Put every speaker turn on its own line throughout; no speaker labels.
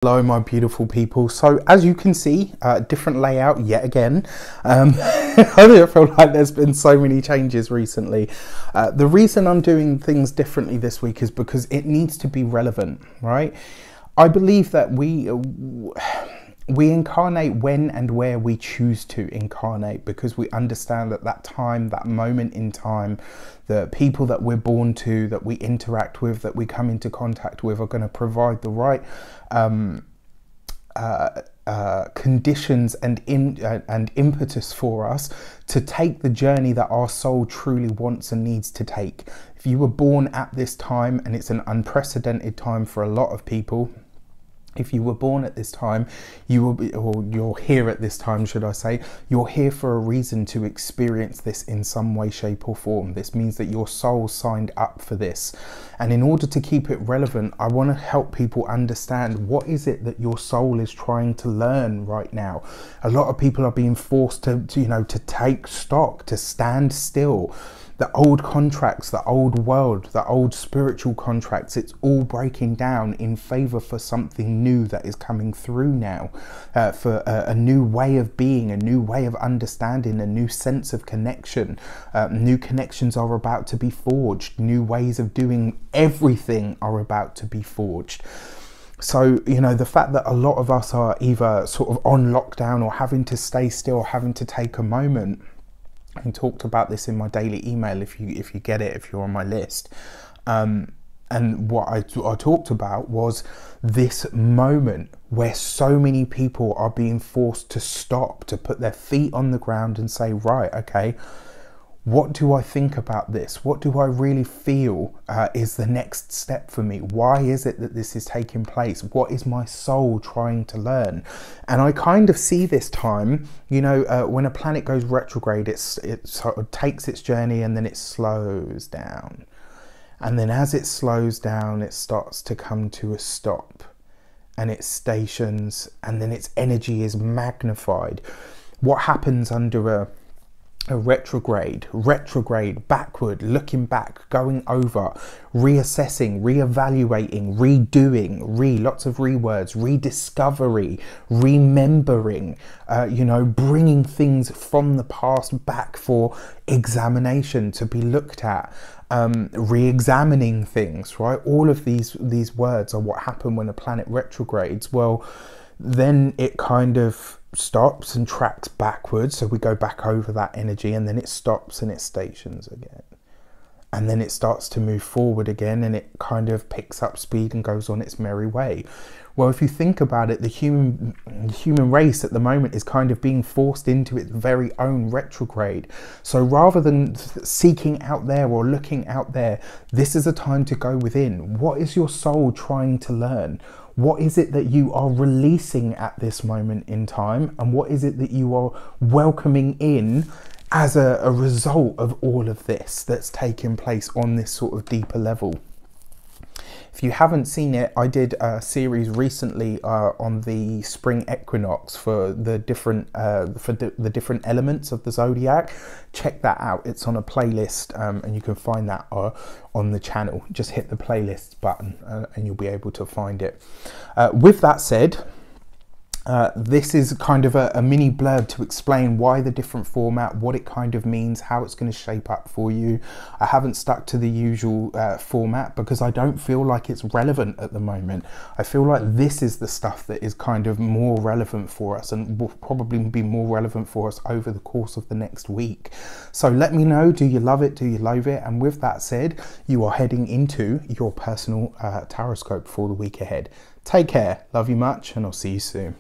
Hello my beautiful people. So as you can see, different layout yet again. I feel like there's been so many changes recently. The reason I'm doing things differently this week is because it needs to be relevant, right? I believe that we incarnate when and where we choose to incarnate, because we understand that that time, that moment in time, the people that we're born to, that we interact with, that we come into contact with, are going to provide the right conditions and impetus for us to take the journey that our soul truly wants and needs to take. If you were born at this time, and it's an unprecedented time for a lot of people, if you were born at this time, you will be, or you're here at this time, should I say, you're here for a reason to experience this in some way, shape or form. This means that your soul signed up for this. And in order to keep it relevant, I want to help people understand what is it that your soul is trying to learn right now. A lot of people are being forced to take stock, to stand still. The old contracts, the old world, the old spiritual contracts, it's all breaking down in favor for something new that is coming through now, for a new way of being, a new way of understanding, a new sense of connection. New connections are about to be forged. New ways of doing everything are about to be forged. So, the fact that a lot of us are either sort of on lockdown or having to stay still, having to take a moment. I talked about this in my daily email if you get it, if you're on my list. And what I talked about was this moment where so many people are being forced to stop, to put their feet on the ground and say, right, okay, what do I think about this? What do I really feel is the next step for me? Why is it that this is taking place? What is my soul trying to learn? And I kind of see this time, when a planet goes retrograde, it sort of takes its journey and then it slows down. And then as it slows down, it starts to come to a stop, and it stations, and then its energy is magnified. What happens under a retrograde, backward, looking back, going over, reassessing, reevaluating, redoing, lots of rewords, rediscovery, remembering, bringing things from the past back for examination to be looked at, re-examining things, right? All of these words are what happen when a planet retrogrades. Well, then it kind of stops and tracks backwards, so we go back over that energy, and then it stops and it stations again, and then it starts to move forward again, and it kind of picks up speed and goes on its merry way. Well, if you think about it, the human race at the moment is kind of being forced into its very own retrograde. So rather than seeking out there or looking out there, this is a time to go within. What is your soul trying to learn? What is it that you are releasing at this moment in time? And what is it that you are welcoming in as a result of all of this that's taking place on this sort of deeper level? If you haven't seen it, I did a series recently on the spring equinox for the different different elements of the zodiac. Check that out. It's on a playlist, and you can find that on the channel. Just hit the playlist button and you'll be able to find it. With that said, this is kind of a mini blurb to explain why the different format, what it kind of means, how it's going to shape up for you. I haven't stuck to the usual format because I don't feel like it's relevant at the moment. I feel like this is the stuff that is kind of more relevant for us, and will probably be more relevant for us over the course of the next week. So let me know, do you love it? Do you loathe it? And with that said, you are heading into your personal taroscope for the week ahead. Take care, love you much, and I'll see you soon.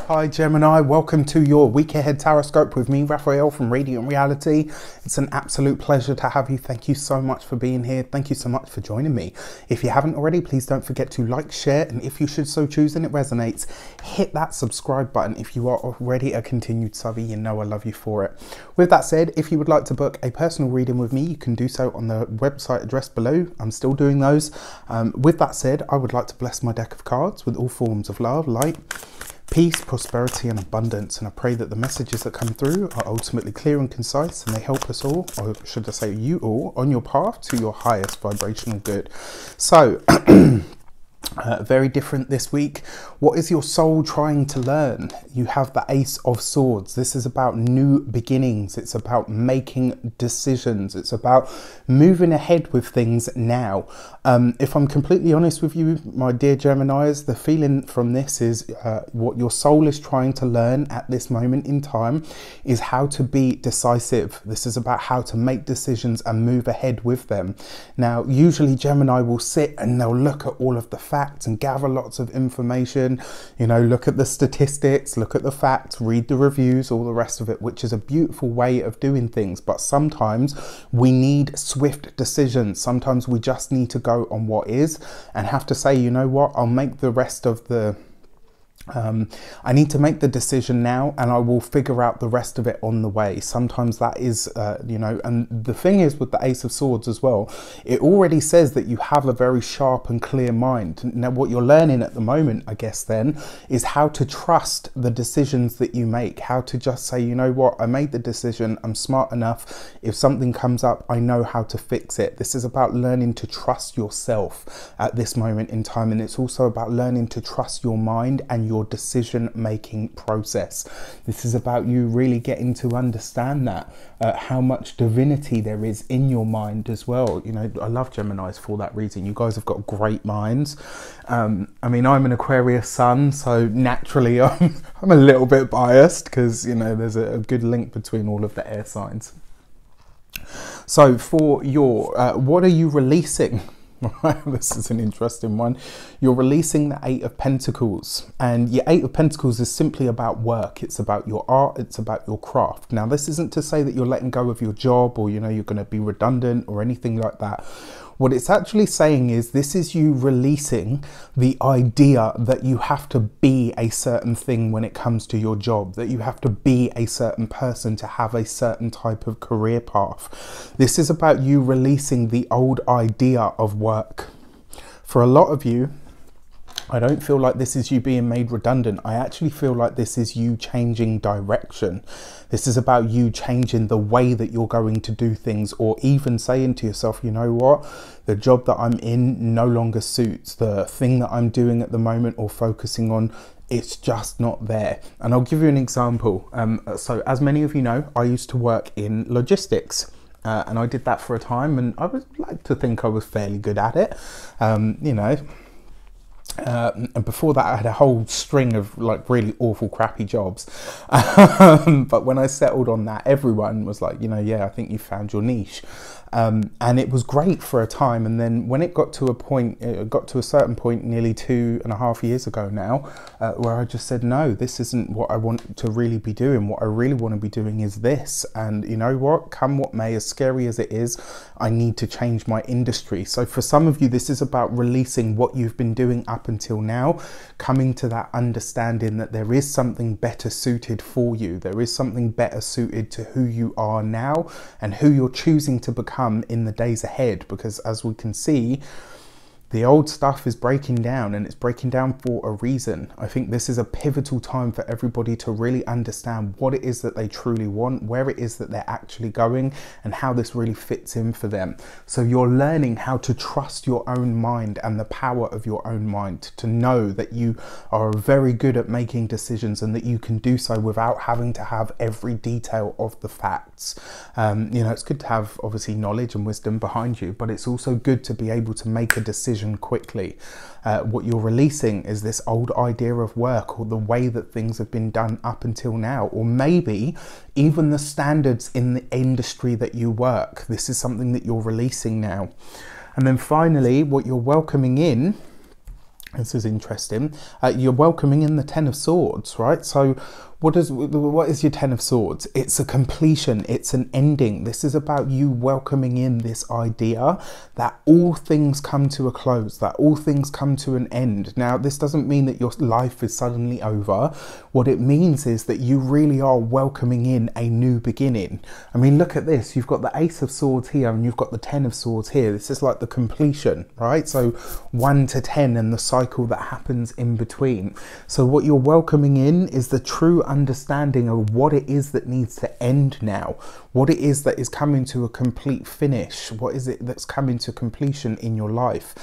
Hi Gemini, welcome to your week ahead taroscope with me, Raphael from Reydiant Reality. It's an absolute pleasure to have you. Thank you so much for being here. Thank you so much for joining me. If you haven't already, please don't forget to like, share, and if you should so choose and it resonates, hit that subscribe button. If you are already a continued subby, you know I love you for it. With that said, if you would like to book a personal reading with me, you can do so on the website address below. I'm still doing those. With that said, I would like to bless my deck of cards with all forms of love, light, peace, prosperity and abundance, and I pray that the messages that come through are ultimately clear and concise, and they help us all, or should I say you all, on your path to your highest vibrational good. So Very different this week. What is your soul trying to learn? You have the Ace of Swords. This is about new beginnings. It's about making decisions. It's about moving ahead with things now. If I'm completely honest with you, my dear Geminis, the feeling from this is what your soul is trying to learn at this moment in time is how to be decisive. This is about how to make decisions and move ahead with them. Now, usually Gemini will sit and they'll look at all of the facts and gather lots of information, you know, look at the statistics, look at the facts, read the reviews, all the rest of it, which is a beautiful way of doing things. But sometimes we need swift decisions. Sometimes we just need to go on what is and have to say, you know what, I'll make the rest of the I need to make the decision now and I will figure out the rest of it on the way. Sometimes that is, you know, and the thing is with the Ace of Swords as well, it already says that you have a very sharp and clear mind. Now, what you're learning at the moment, I guess then, is how to trust the decisions that you make, how to just say, you know what, I made the decision, I'm smart enough. If something comes up, I know how to fix it. This is about learning to trust yourself at this moment in time. And it's also about learning to trust your mind and your decision-making process. This is about you really getting to understand that, how much divinity there is in your mind as well. You know, I love Geminis for that reason. You guys have got great minds. I mean, I'm an Aquarius sun, so naturally I'm a little bit biased because, you know, there's a good link between all of the air signs. So for your, what are you releasing? This is an interesting one. You're releasing the Eight of Pentacles, and your Eight of Pentacles is simply about work. It's about your art, it's about your craft. Now, this isn't to say that you're letting go of your job or, you know, you're going to be redundant or anything like that. What it's actually saying is this is you releasing the idea that you have to be a certain thing when it comes to your job, that you have to be a certain person to have a certain type of career path. This is about you releasing the old idea of work. For a lot of you, I don't feel like this is you being made redundant. I actually feel like this is you changing direction. This is about you changing the way that you're going to do things, or even saying to yourself, you know what, the job that I'm in no longer suits. The thing that I'm doing at the moment or focusing on, it's just not there. And I'll give you an example. So as many of you know, I used to work in logistics. And I did that for a time, and I would like to think I was fairly good at it, you know. And before that I had a whole string of like really awful crappy jobs, but when I settled on that, everyone was like, you know, yeah, I think you found your niche. And it was great for a time, and then when it got to a point, it got to a certain point nearly 2.5 years ago now, where I just said, no, this isn't what I want to really be doing. What I really want to be doing is this. And you know what, come what may, as scary as it is, I need to change my industry. So for some of you, this is about releasing what you've been doing up until now, coming to that understanding that there is something better suited for you. There is something better suited to who you are now and who you're choosing to become in the days ahead, because as we can see, the old stuff is breaking down, and it's breaking down for a reason. I think this is a pivotal time for everybody to really understand what it is that they truly want, where it is that they're actually going, and how this really fits in for them. So you're learning how to trust your own mind and the power of your own mind, to know that you are very good at making decisions and that you can do so without having to have every detail of the facts. You know, it's good to have obviously knowledge and wisdom behind you, but it's also good to be able to make a decision quickly. What you're releasing is this old idea of work, or the way that things have been done up until now, or maybe even the standards in the industry that you work. This is something that you're releasing now. And then finally, what you're welcoming in, this is interesting, you're welcoming in the Ten of Swords, right? So what is your Ten of Swords? It's a completion, it's an ending. This is about you welcoming in this idea that all things come to a close, that all things come to an end. Now, this doesn't mean that your life is suddenly over. What it means is that you really are welcoming in a new beginning. I mean, look at this. You've got the Ace of Swords here, and you've got the Ten of Swords here. This is like the completion, right? So 1 to 10 and the cycle that happens in between. So what you're welcoming in is the true understanding of what it is that needs to end now, what it is that is coming to a complete finish, what is it that's coming to completion in your life.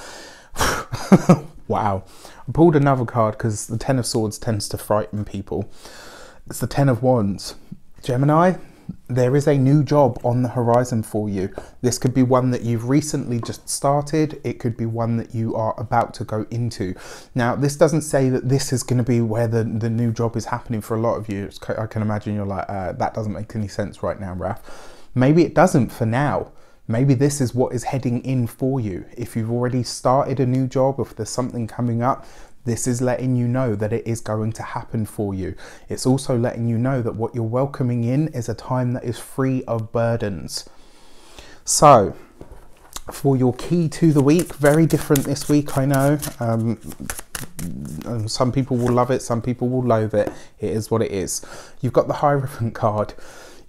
Wow. I pulled another card because the Ten of Swords tends to frighten people. It's the Ten of Wands. Gemini, there is a new job on the horizon for you. This could be one that you've recently just started. It could be one that you are about to go into. Now, this doesn't say that this is going to be where the new job is happening for a lot of you. I can imagine you're like, that doesn't make any sense right now, Raf. Maybe it doesn't for now. Maybe this is what is heading in for you. If you've already started a new job, if there's something coming up, this is letting you know that it is going to happen for you. It's also letting you know that what you're welcoming in is a time that is free of burdens. So, for your key to the week, very different this week, I know. Some people will love it, some people will loathe it. It is what it is. You've got the Hierophant card.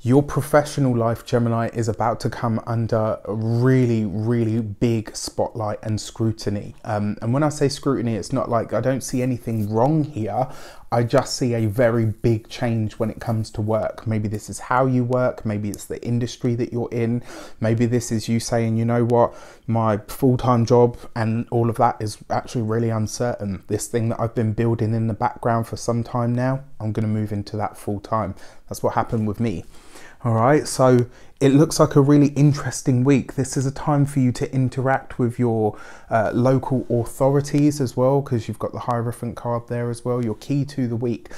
Your professional life, Gemini, is about to come under a really, really big spotlight and scrutiny. And when I say scrutiny, it's not like I don't see anything wrong here. I just see a very big change when it comes to work. Maybe this is how you work. Maybe it's the industry that you're in. Maybe this is you saying, you know what, my full-time job and all of that is actually really uncertain. This thing that I've been building in the background for some time now, I'm going to move into that full-time. That's what happened with me. All right, so it looks like a really interesting week. This is a time for you to interact with your local authorities as well, because you've got the Hierophant card there as well. Your key to the week.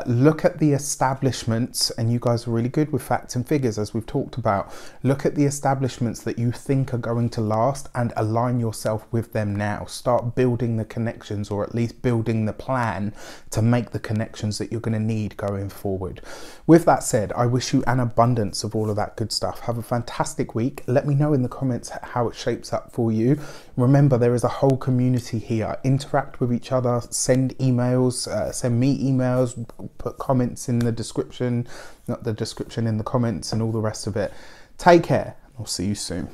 Look at the establishments, and you guys are really good with facts and figures, as we've talked about. Look at the establishments that you think are going to last and align yourself with them now. Start building the connections, or at least building the plan to make the connections that you're going to need going forward. With that said, I wish you an abundance of all of that good stuff. Have a fantastic week. Let me know in the comments how it shapes up for you. Remember, there is a whole community here. Interact with each other, send emails, send me emails, put comments in the description, not the description, in the comments, and all the rest of it. Take care. I'll see you soon.